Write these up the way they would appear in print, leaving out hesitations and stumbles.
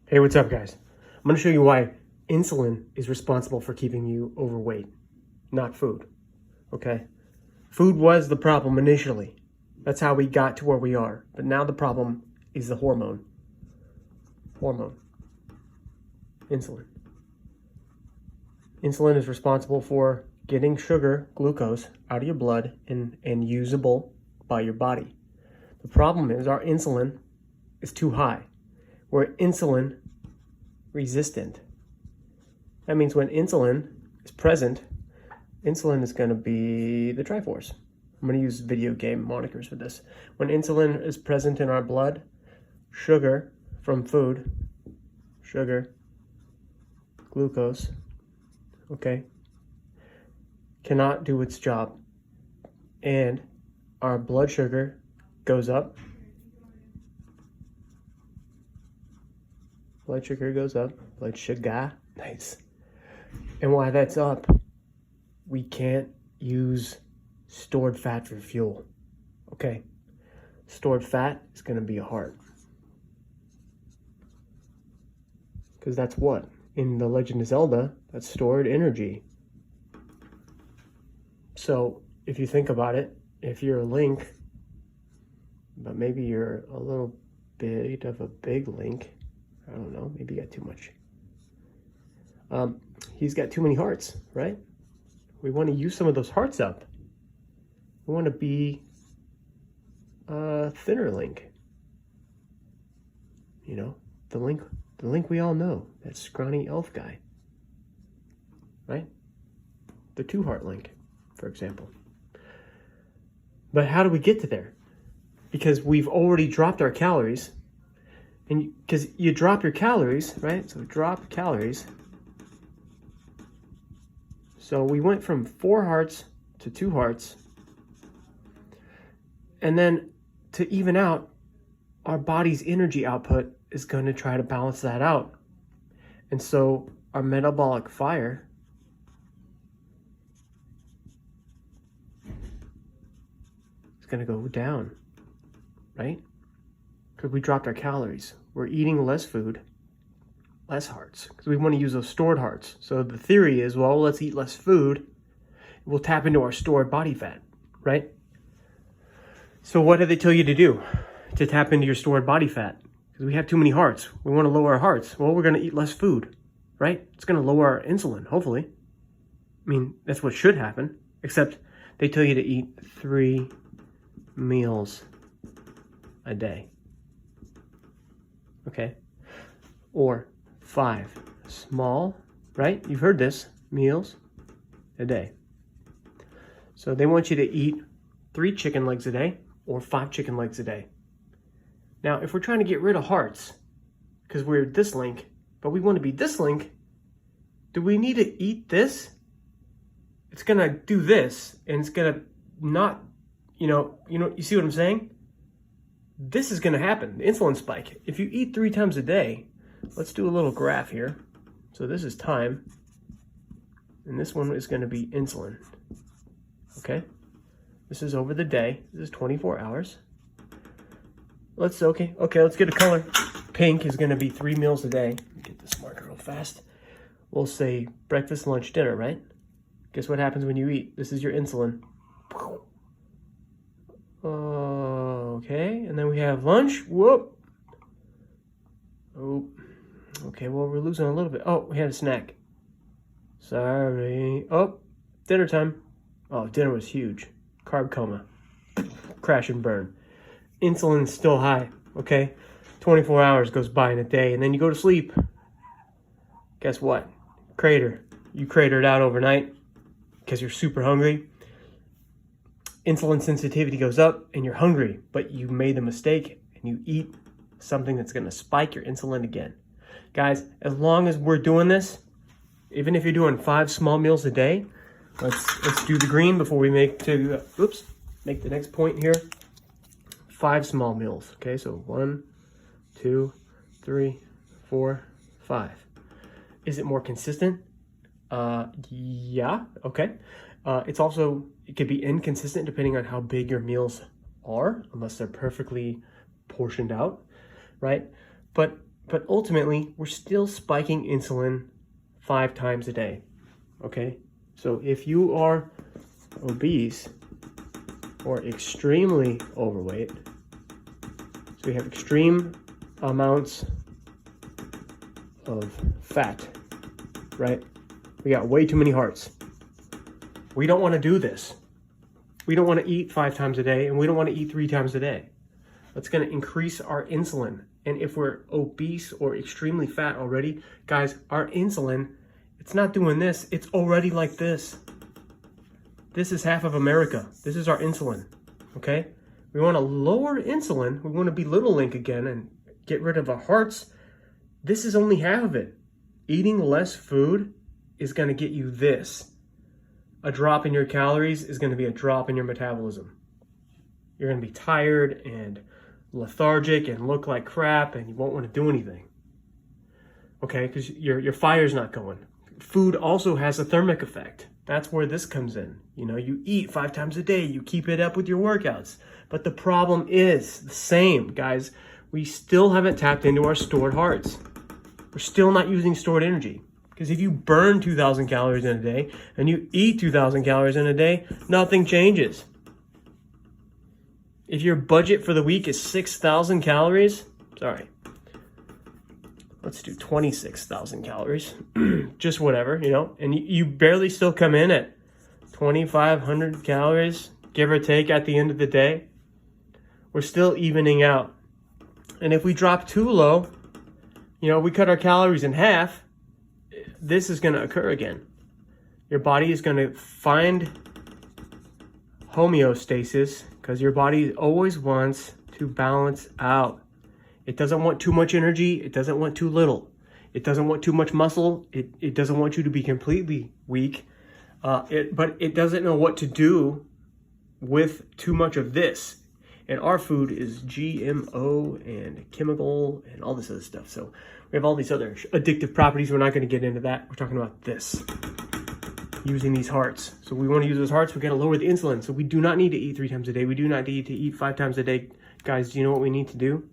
Hey, what's up, guys? I'm going to show you why insulin is responsible for keeping you overweight, not food, okay? Food was the problem initially. That's how we got to where we are. But now the problem is the hormone. Insulin. Insulin is responsible for getting sugar, glucose, out of your blood and usable by your body. The problem is our insulin is too high. We're insulin resistant. That means when insulin is present, insulin is going to be the Triforce. I'm going to use video game monikers for this. When insulin is present in our blood, sugar from food, sugar, glucose, okay, cannot do its job. And our blood sugar goes up. Blood sugar goes up. Blood sugar. Nice. And while that's up, we can't use stored fat for fuel. Okay. Stored fat is going to be a heart. Because that's what? In The Legend of Zelda, that's stored energy. So, if you think about it, if you're a Link, but maybe you're a little bit of a big Link, I don't know, maybe you got too much. He's got too many hearts, right? We want to use some of those hearts up. We want to be a thinner Link. You know, the Link we all know, that scrawny elf guy, right? The 2-heart Link, for example. But how do we get to there? Because we've already dropped our calories. And because you drop your calories, right? So drop calories. So we went from 4 hearts to 2 hearts. And then to even out, our body's energy output is going to try to balance that out. And so our metabolic fire is going to go down, right? Because we dropped our calories. We're eating less food, less hearts, because we want to use those stored hearts. So the theory is, well, let's eat less food. We'll tap into our stored body fat, right? So what do they tell you to do to tap into your stored body fat? Because we have too many hearts. We want to lower our hearts. Well, we're going to eat less food, right? It's going to lower our insulin, hopefully. I mean, that's what should happen, except they tell you to eat 3 meals a day. Okay, or 5 small, right? You've heard this, meals a day. So they want you to eat 3 chicken legs a day or 5 chicken legs a day. Now, if we're trying to get rid of hearts, because we're this Link, but we want to be this Link, do we need to eat this? It's going to do this, and it's going to not, you see what I'm saying? This is going to happen, the insulin spike. If you eat 3 times a day, let's do a little graph here. So this is time, and this one is going to be insulin. Okay? This is over the day. This is 24 hours. Let's get a color. Pink is going to be 3 meals a day. Get this marker real fast. We'll say breakfast, lunch, dinner, right? Guess what happens when you eat? This is your insulin. Okay, and then we have lunch. Whoop. Oh, okay, well, we're losing a little bit. Oh, we had a snack. Sorry. Oh, dinner time. Oh, dinner was huge. Carb coma. Crash and burn. Insulin's still high, okay? 24 hours goes by in a day, and then you go to sleep. Guess what? Crater. You cratered out overnight because you're super hungry. Insulin sensitivity goes up and you're hungry, but you made the mistake and you eat something that's going to spike your insulin again. Guys, as long as we're doing this, even if you're doing 5 small meals a day, let's do the green before we make the next point here. 5 small meals. Okay, so 1, 2, 3, 4, 5. Is it more consistent? Yeah, okay. It could be inconsistent depending on how big your meals are, unless they're perfectly portioned out, right? But But ultimately, we're still spiking insulin 5 times a day, okay? So if you are obese or extremely overweight, so we have extreme amounts of fat, right? We got way too many hearts. We don't want to do this. We don't want to eat 5 times a day, and we don't want to eat 3 times a day. That's going to increase our insulin. And if we're obese or extremely fat already, guys, our insulin, it's not doing this. It's already like this. This is half of America. This is our insulin, okay? We want to lower insulin. We want to be little Link again and get rid of our hearts. This is only half of it. Eating less food is going to get you this. A drop in your calories is going to be a drop in your metabolism. You're going to be tired and lethargic and look like crap, and you won't want to do anything. Okay, because your fire's not going. Food also has a thermic effect. That's where this comes in. You know, you eat 5 times a day, you keep it up with your workouts. But the problem is the same, guys. We still haven't tapped into our stored hearts. We're still not using stored energy. Because if you burn 2,000 calories in a day and you eat 2,000 calories in a day, nothing changes. If your budget for the week is 6,000 calories, let's do 26,000 calories, just whatever, you know, and you barely still come in at 2,500 calories, give or take at the end of the day, we're still evening out. And if we drop too low, you know, we cut our calories in half, this is going to occur again. Your body is going to find homeostasis because your body always wants to balance out. It doesn't want too much energy. It doesn't want too little. It doesn't want too much muscle. It doesn't want you to be completely weak. But it doesn't know what to do with too much of this. And our food is GMO and chemical and all this other stuff. So we have all these other addictive properties. We're not going to get into that. We're talking about this. Using these hearts. So we want to use those hearts. We're going to lower the insulin. So we do not need to eat 3 times a day. We do not need to eat 5 times a day. Guys, do you know what we need to do?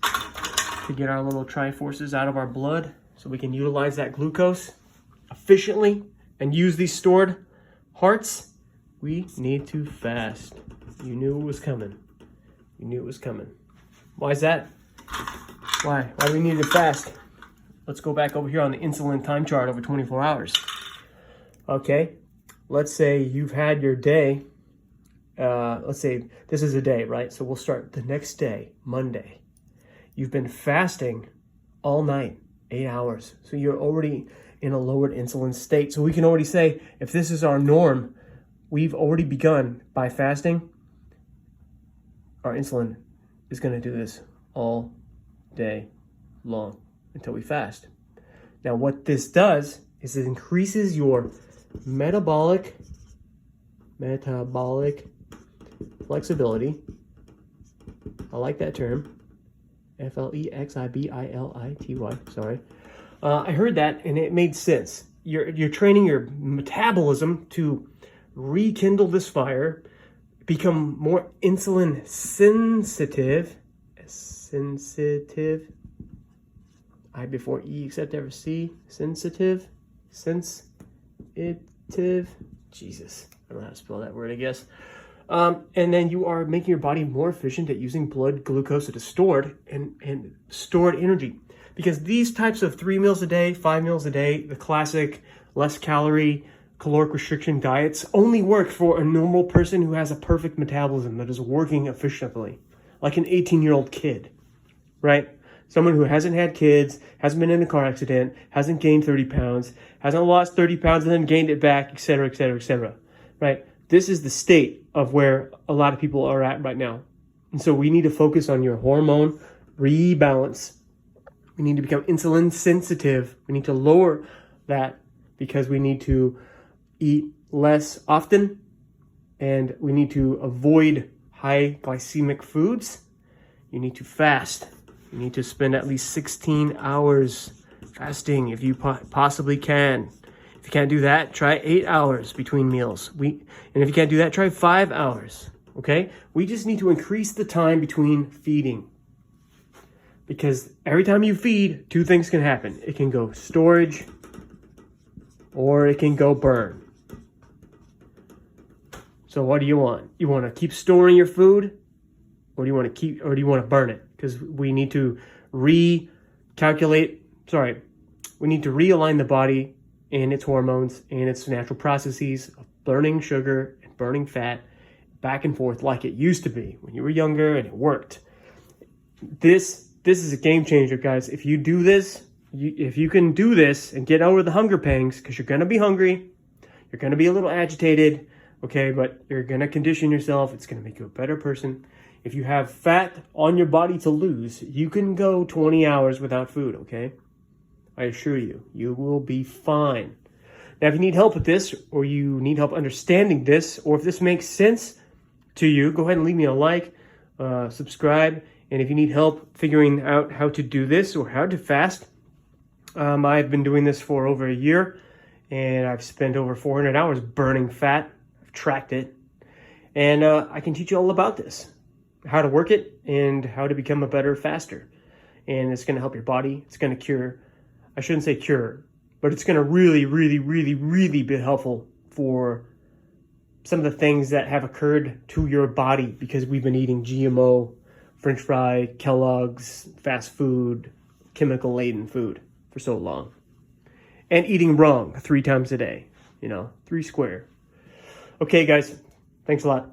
To get our little triforces out of our blood so we can utilize that glucose efficiently and use these stored hearts, we need to fast. You knew it was coming. You knew it was coming. Why is that? Why? Why do we need to fast? Let's go back over here on the insulin time chart over 24 hours. Okay, let's say you've had your day. Let's say this is a day, right? So we'll start the next day, Monday. You've been fasting all night, 8 hours. So you're already in a lowered insulin state. So we can already say, if this is our norm, we've already begun by fasting. Our insulin is going to do this all day long until we fast. Now, what this does is it increases your metabolic flexibility. I like that term. flexibility. Sorry. I heard that and it made sense. You're training your metabolism to rekindle this fire, become more insulin sensitive. I before E except ever C. Sensitive. Jesus. I don't know how to spell that word, I guess. And then you are making your body more efficient at using blood glucose that is stored and stored energy. Because these types of 3 meals a day, 5 meals a day, the classic less calorie, caloric restriction diets only work for a normal person who has a perfect metabolism that is working efficiently, like an 18-year-old kid, right? Someone who hasn't had kids, hasn't been in a car accident, hasn't gained 30 pounds, hasn't lost 30 pounds and then gained it back, et cetera, right? This is the state of where a lot of people are at right now. And so we need to focus on your hormone rebalance. We need to become insulin sensitive. We need to lower that because we need to eat less often and we need to avoid high glycemic foods. You need to fast. You need to spend at least 16 hours fasting if you possibly can. If you can't do that, try 8 hours between meals. And if you can't do that, try 5 hours, okay? We just need to increase the time between feeding. Because every time you feed, two things can happen. It can go storage or it can go burn. So what do you want? You want to keep storing your food, or do you want to burn it? Because we need to realign the body and its hormones and its natural processes of burning sugar and burning fat back and forth like it used to be when you were younger and it worked. This is a game changer, guys. If you do this, if you can do this and get over the hunger pangs, because you're going to be hungry, you're going to be a little agitated, okay, but you're going to condition yourself. It's going to make you a better person. If you have fat on your body to lose, you can go 20 hours without food, okay? I assure you, you will be fine. Now, if you need help with this, or you need help understanding this, or if this makes sense to you, go ahead and leave me a like, subscribe, and if you need help figuring out how to do this or how to fast, I've been doing this for over a year, and I've spent over 400 hours burning fat. I've tracked it, and I can teach you all about this, how to work it and how to become a better faster. And it's going to help your body. It's going to cure, I shouldn't say cure, but it's going to really, really, really, really be helpful for some of the things that have occurred to your body because we've been eating GMO, French fry, Kellogg's, fast food, chemical-laden food for so long. And eating wrong 3 times a day, 3 square. Okay, guys, thanks a lot.